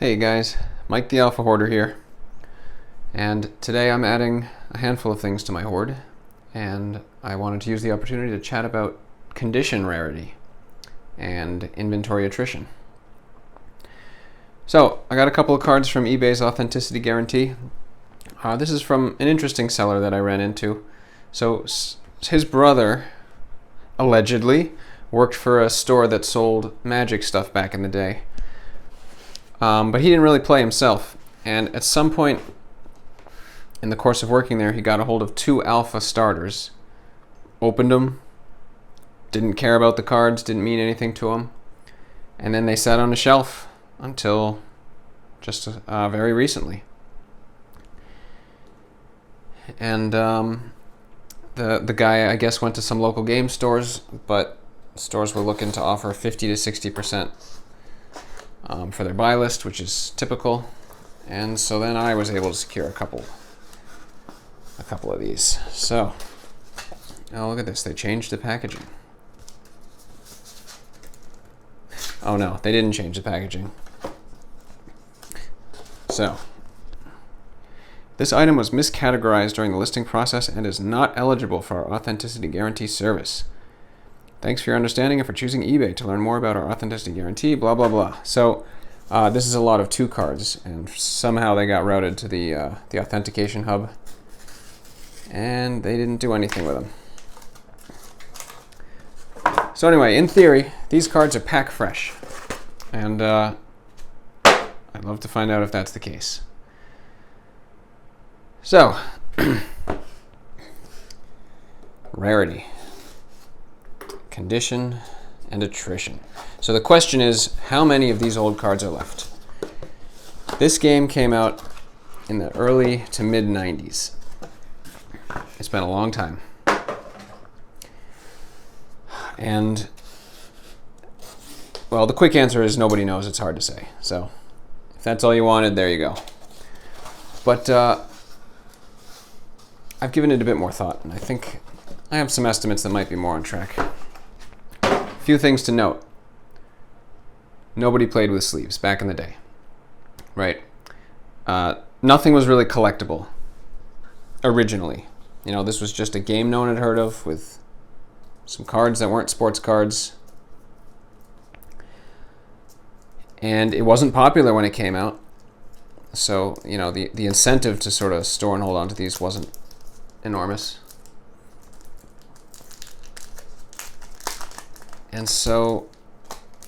Hey guys, Mike the Alpha Hoarder here, and today I'm adding a handful of things to my hoard, and I wanted to use the opportunity to chat about condition rarity and inventory attrition. So, I got a couple of cards from eBay's Authenticity Guarantee. This is from an interesting seller that I ran into. So, his brother, allegedly, worked for a store that sold magic stuff back in the day. But he didn't really play himself. And at some point in the course of working there, he got a hold of 2 alpha starters, opened them, didn't care about the cards, didn't mean anything to him, and then they sat on a shelf until just very recently. And the guy, I guess, went to some local game stores, but stores were looking to offer 50 to 60% for their buy list, which is typical. And so then I was able to secure a couple of these. So, oh, look at this. They changed the packaging. Oh no, they didn't change the packaging. So, this item was miscategorized during the listing process and is not eligible for our Authenticity Guarantee service. Thanks for your understanding and for choosing eBay to learn more about our Authenticity Guarantee, blah, blah, blah. So, this is a lot of 2 cards, and somehow they got routed to the authentication hub, and they didn't do anything with them. So anyway, in theory, these cards are pack fresh, and I'd love to find out if that's the case. So, rarity, condition, and attrition. So the question is, how many of these old cards are left? This game came out in the early to mid 90s. It's been a long time. And, well, the quick answer is nobody knows. It's hard to say. So if that's all you wanted, there you go. But I've given it a bit more thought, and I think I have some estimates that might be more on track. A few things to note. Nobody played with sleeves back in the day, right? Nothing was really collectible originally. You know, this was just a game no one had heard of with some cards that weren't sports cards. And it wasn't popular when it came out. So, you know, the incentive to sort of store and hold on to these wasn't enormous. And so,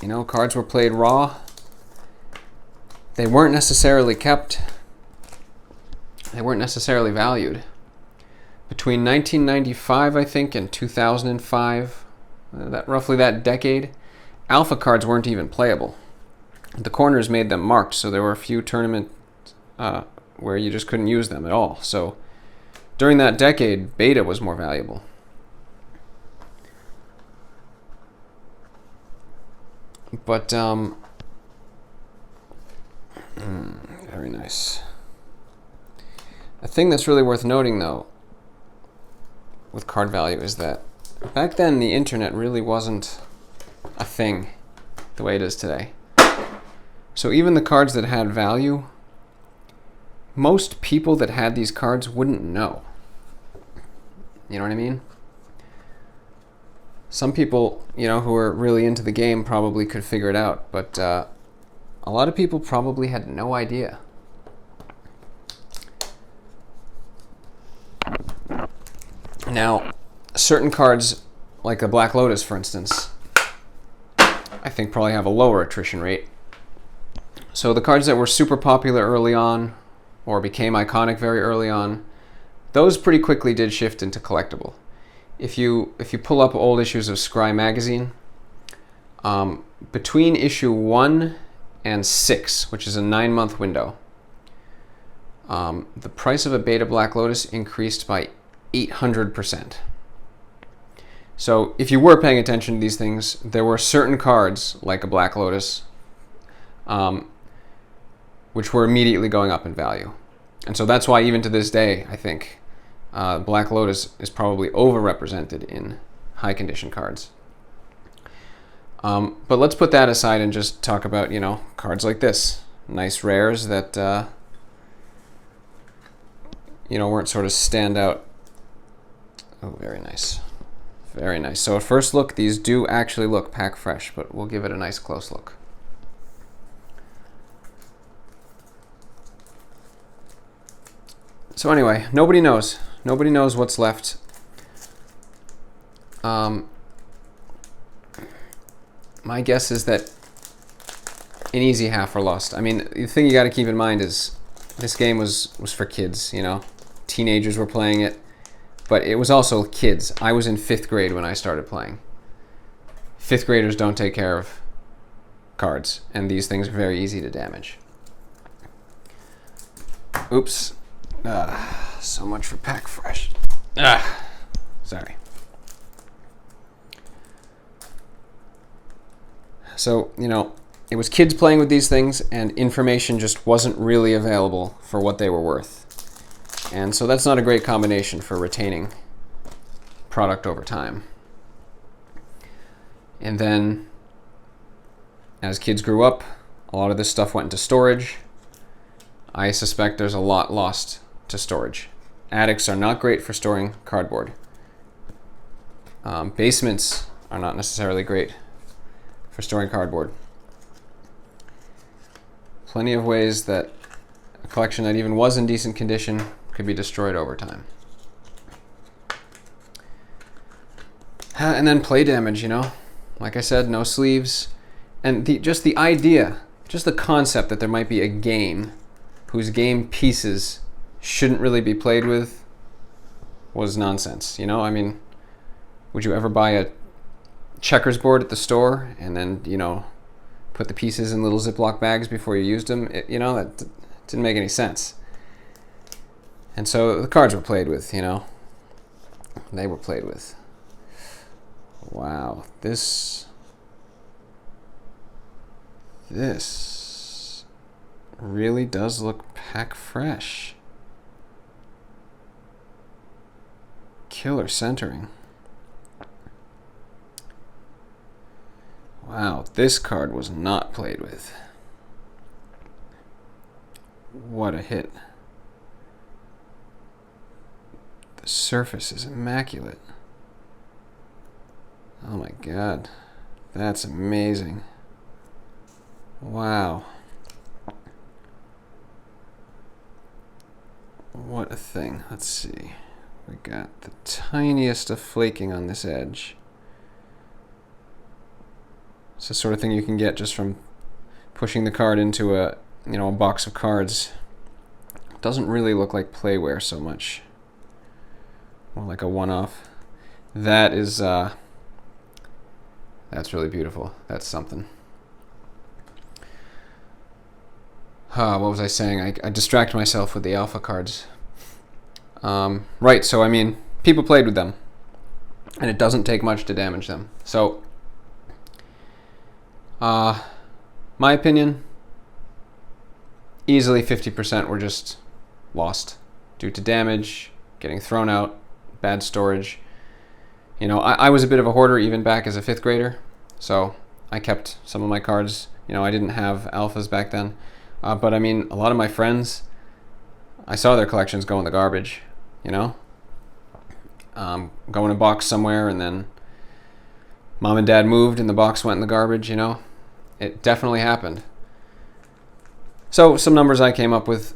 you know, cards were played raw. They weren't necessarily kept. They weren't necessarily valued. Between 1995, I think, and 2005, roughly that decade, alpha cards weren't even playable. The corners made them marked, so there were a few tournaments where you just couldn't use them at all. So during that decade, beta was more valuable. But, very nice. A thing that's really worth noting, though, with card value is that back then the internet really wasn't a thing the way it is today. So even the cards that had value, most people that had these cards wouldn't know. You know what I mean? Some people, you know, who are really into the game probably could figure it out, but a lot of people probably had no idea. Now, certain cards, like the Black Lotus, for instance, I think probably have a lower attrition rate. So the cards that were super popular early on, or became iconic very early on, those pretty quickly did shift into collectible. If you pull up old issues of Scry magazine, between issue 1 and 6, which is a 9-month window, the price of a beta Black Lotus increased by 800%. So if you were paying attention to these things, there were certain cards, like a Black Lotus, which were immediately going up in value. And so that's why even to this day, I think, Black Lotus is probably overrepresented in high condition cards. But let's put that aside and just talk about, you know, cards like this. nice rares that weren't sort of standout. Oh, very nice. Very nice. So at first look, these do actually look pack fresh, but we'll give it a nice close look. So anyway, nobody knows. Nobody knows what's left. My guess is that an easy half are lost. I mean, the thing you got to keep in mind is this game was for kids, Teenagers were playing it, but it was also kids. I was in 5th grade when I started playing. 5th graders don't take care of cards, and these things are very easy to damage. Oops. So much for pack fresh. Sorry. So, it was kids playing with these things, and information just wasn't really available for what they were worth. And so that's not a great combination for retaining product over time. And then, as kids grew up, a lot of this stuff went into storage. I suspect there's a lot lost to storage. Attics are not great for storing cardboard. Basements are not necessarily great for storing cardboard. Plenty of ways that a collection that even was in decent condition could be destroyed over time. And then play damage, Like I said, no sleeves. And just the idea, just the concept that there might be a game whose game pieces shouldn't really be played with was nonsense, I mean, would you ever buy a checkers board at the store and then, put the pieces in little Ziploc bags before you used them? That didn't make any sense. And so the cards were played with, They were played with. Wow, this really does look pack fresh. Killer centering. Wow, this card was not played with. What a hit. The surface is immaculate. Oh my god. That's amazing. Wow. What a thing. Let's see. We got the tiniest of flaking on this edge. It's the sort of thing you can get just from pushing the card into a box of cards. It doesn't really look like playware so much. More like a one-off. That is that's really beautiful. That's something. What was I saying? I distract myself with the alpha cards. Right, so I mean, people played with them, and it doesn't take much to damage them. So, my opinion, easily 50% were just lost due to damage, getting thrown out, bad storage. I was a bit of a hoarder even back as a 5th grader, so I kept some of my cards. I didn't have alphas back then, but I mean, a lot of my friends, I saw their collections go in the garbage, go in a box somewhere, and then mom and dad moved and the box went in the garbage, It definitely happened. So some numbers I came up with,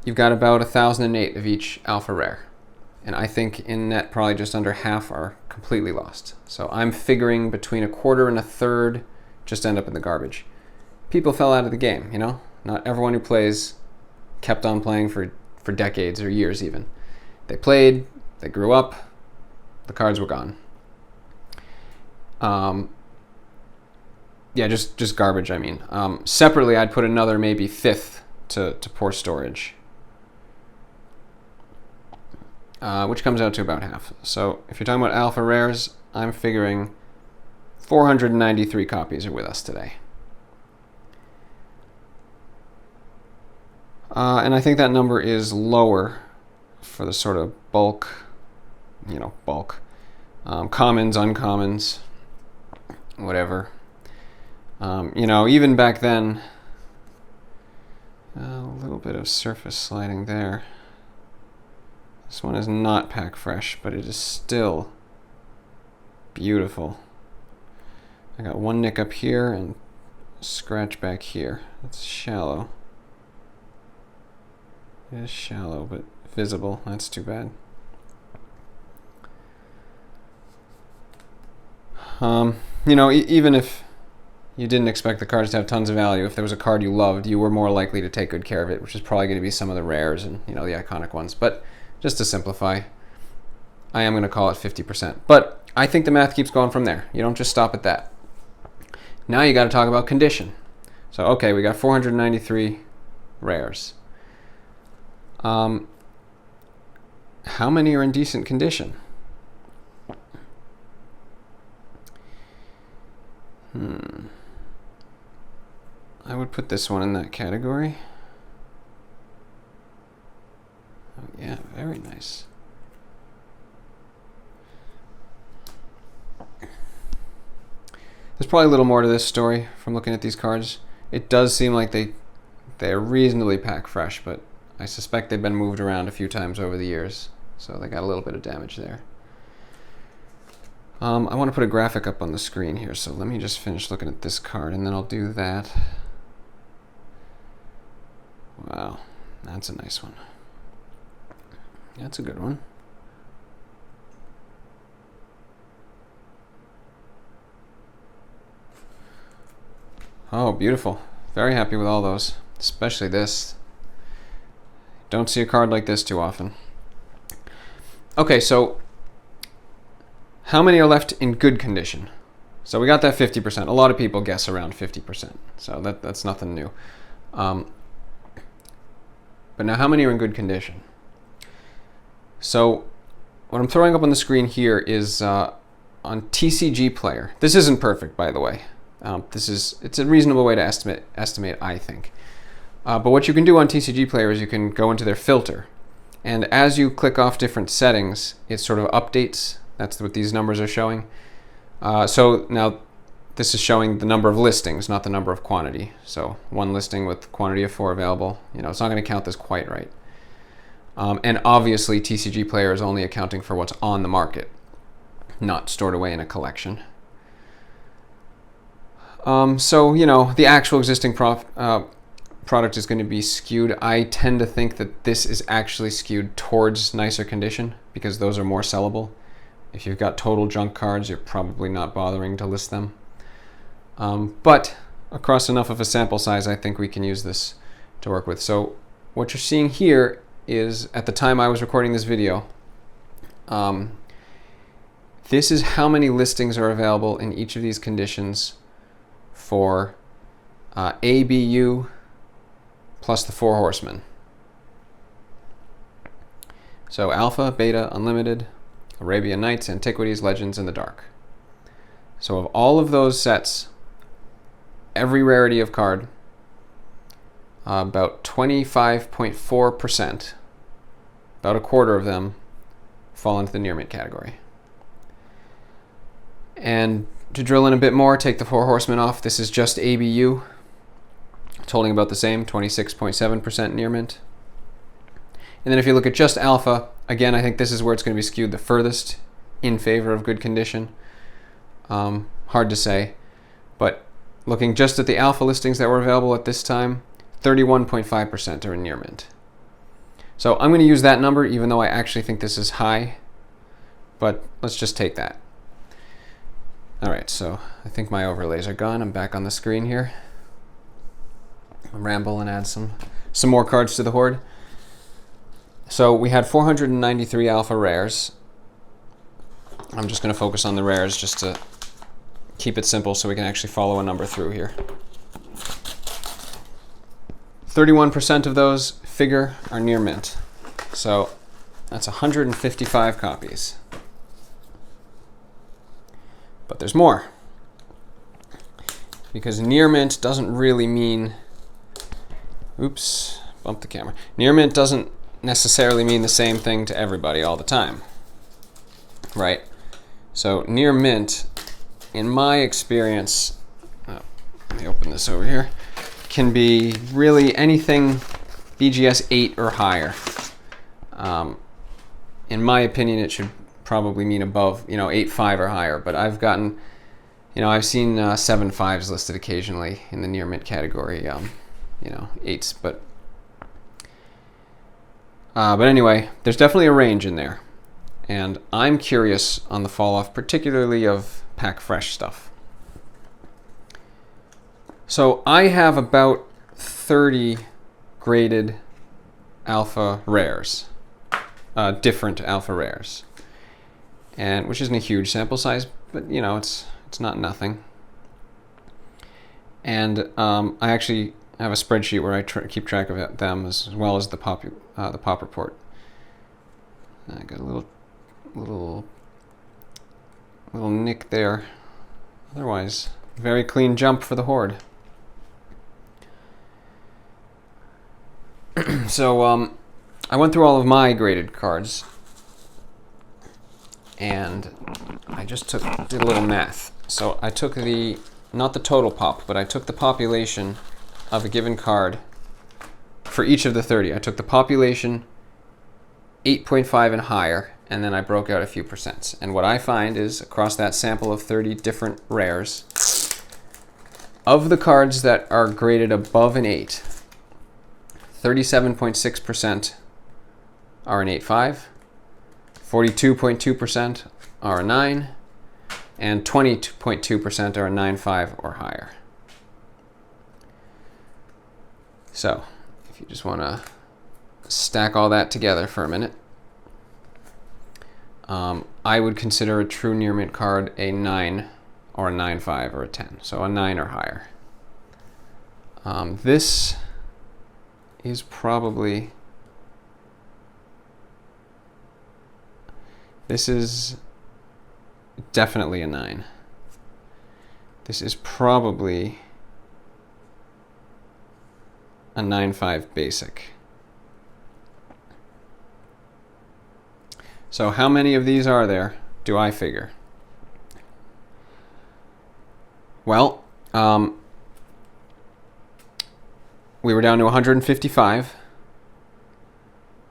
you've got about 1,008 of each alpha rare. And I think in net probably just under half are completely lost. So I'm figuring between a quarter and a third just end up in the garbage. People fell out of the game, Not everyone who plays kept on playing for decades or years even. They played, they grew up, the cards were gone. Yeah, just garbage, I mean. Separately, I'd put another maybe fifth to poor storage, which comes out to about half. So if you're talking about alpha rares, I'm figuring 493 copies are with us today. And I think that number is lower for the sort of bulk, commons, uncommons, whatever. Even back then, A little bit of surface sliding there. This one is not pack fresh, but it is still beautiful. I got one nick up here and a scratch back here. It's shallow. It is shallow, but visible. That's too bad. You know, even if you didn't expect the cards to have tons of value, if there was a card you loved, you were more likely to take good care of it, which is probably going to be some of the rares and, you know, the iconic ones. But just to simplify, I am going to call it 50%. But I think the math keeps going from there. You don't just stop at that. Now you got to talk about condition. So, okay, we got 493 rares. How many are in decent condition? I would put this one in that category. Oh, yeah, very nice. There's probably a little more to this story from looking at these cards. It does seem like they're reasonably pack fresh, but I suspect they've been moved around a few times over the years, so they got a little bit of damage there. I want to put a graphic up on the screen here, so let me just finish looking at this card, and then I'll do that. Wow, that's a nice one. That's a good one. Oh, beautiful. Very happy with all those, especially this. Don't see a card like this too often. Okay, so how many are left in good condition? So we got that 50%. A lot of people guess around 50%, so that's nothing new. But now how many are in good condition? So what I'm throwing up on the screen here is on TCG Player. This isn't perfect, by the way. It's a reasonable way to estimate, I think. But what you can do on TCG Player is you can go into their filter, and as you click off different settings, it sort of updates. That's what these numbers are showing. So now this is showing the number of listings, not the number of quantity. So one listing with quantity of 4 available. You know, it's not going to count this quite right. And obviously TCG Player is only accounting for what's on the market, not stored away in a collection. So, you know, the actual existing product is going to be skewed. I tend to think that this is actually skewed towards nicer condition because those are more sellable. If you've got total junk cards, you're probably not bothering to list them. But across enough of a sample size, I think we can use this to work with. So what you're seeing here is, at the time I was recording this video, this is how many listings are available in each of these conditions for ABU plus the 4 horsemen. So Alpha, Beta, Unlimited, Arabian Nights, Antiquities, Legends, and the Dark. So of all of those sets, every rarity of card, about 25.4%, about a quarter of them, fall into the near mint category. And to drill in a bit more, take the 4 horsemen off. This is just ABU. It's holding about the same, 26.7% near mint. And then if you look at just Alpha, again, I think this is where it's going to be skewed the furthest in favor of good condition. Hard to say, but looking just at the Alpha listings that were available at this time, 31.5% are in near mint. So I'm going to use that number, even though I actually think this is high, but let's just take that. All right, so I think my overlays are gone. I'm back on the screen here. I'll ramble and add some more cards to the hoard. So we had 493 Alpha rares. I'm just going to focus on the rares just to keep it simple so we can actually follow a number through here. 31% of those figure are near mint. So that's 155 copies. But there's more. Because near mint doesn't really mean... Oops, bumped the camera. Near mint doesn't necessarily mean the same thing to everybody all the time. Right? So near mint, in my experience... Oh, let me open this over here. can be really anything BGS 8 or higher. In my opinion, it should probably mean above, 8.5 or higher, but I've gotten, I've seen 7.5s listed occasionally in the near mint category, 8s, but anyway, there's definitely a range in there, and I'm curious on the fall off, particularly of pack fresh stuff. So I have about 30 graded alpha rares, different alpha rares, and which isn't a huge sample size, but it's not nothing. And I actually have a spreadsheet where I keep track of them as well as the pop report. I got a little nick there. Otherwise, very clean jump for the Horde. So I went through all of my graded cards, and I just did a little math. So I took not the total pop, but I took the population of a given card for each of the 30. I took the population 8.5 and higher, and then I broke out a few percents. And what I find is, across that sample of 30 different rares, of the cards that are graded above an 8, 37.6% are an 8.5, 42.2% are a 9, and 20.2% are a 9.5 or higher. So, if you just want to stack all that together for a minute, I would consider a true near mint card a 9 or a 9.5 or a 10, so a 9 or higher. This is probably, this is definitely a 9. This is probably a 9.5 basic. So how many of these are there, do I figure? Well, we were down to 155,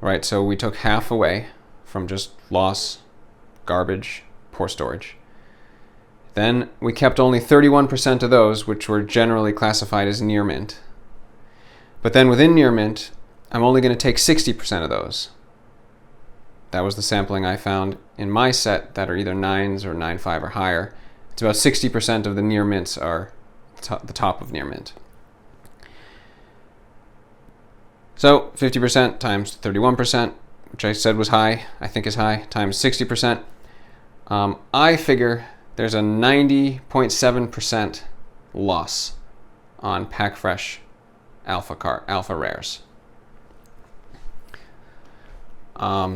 right? So we took half away from just loss, garbage, poor storage. Then we kept only 31% of those, which were generally classified as near mint. But then within near mint, I'm only going to take 60% of those. That was the sampling I found in my set that are either 9s or 9.5 or higher. It's about 60% of the near mints are the top of near mint. So 50% times 31%, which I said was high, I think is high, times 60%. I figure there's a 90.7% loss on pack fresh alpha rares.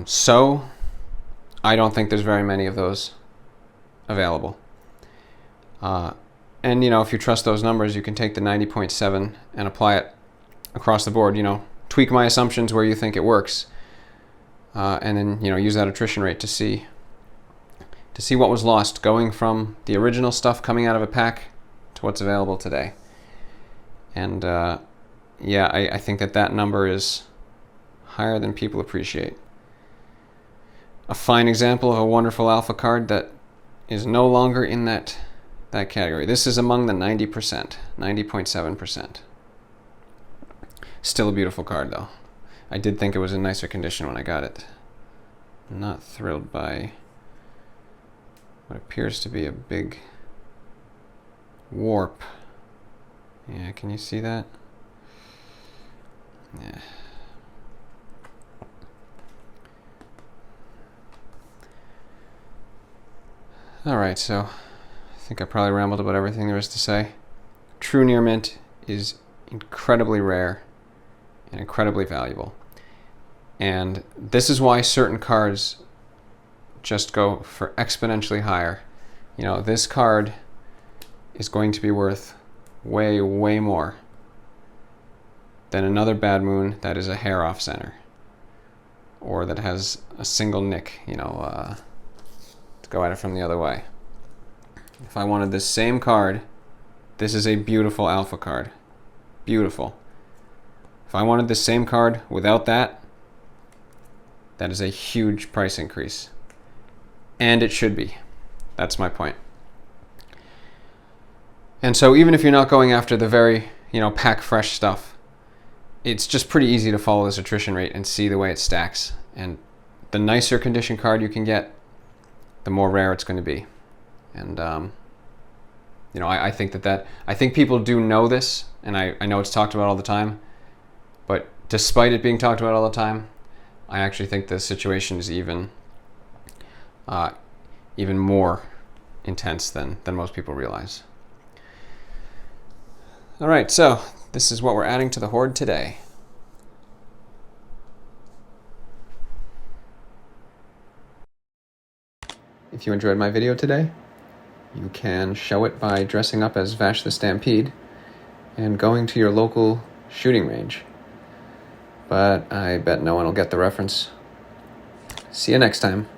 So I don't think there's very many of those available. And if you trust those numbers, you can take the 90.7 and apply it across the board. Tweak my assumptions where you think it works, and then use that attrition rate to see what was lost going from the original stuff coming out of a pack to what's available today. And yeah, I think that number is higher than people appreciate. A fine example of a wonderful alpha card that is no longer in that category. This is among the 90%, 90.7%. Still a beautiful card, though. I did think it was in nicer condition when I got it. I'm not thrilled by what appears to be a big warp. Yeah, can you see that? Yeah. Alright, so I think I probably rambled about everything there is to say. True near mint is incredibly rare and incredibly valuable. And this is why certain cards just go for exponentially higher. This card is going to be worth way, way more than another Bad Moon that is a hair off center, or that has a single nick, to go at it from the other way. If I wanted this same card, this is a beautiful alpha card. Beautiful. If I wanted the same card without that, that is a huge price increase. And it should be. That's my point. And so even if you're not going after the very, pack fresh stuff, it's just pretty easy to follow this attrition rate and see the way it stacks. And the nicer condition card you can get, the more rare it's going to be. And, I think I think people do know this, and I know it's talked about all the time, but despite it being talked about all the time, I actually think the situation is even more intense than most people realize. All right, so this is what we're adding to the Horde today. If you enjoyed my video today, you can show it by dressing up as Vash the Stampede and going to your local shooting range. But I bet no one will get the reference. See you next time.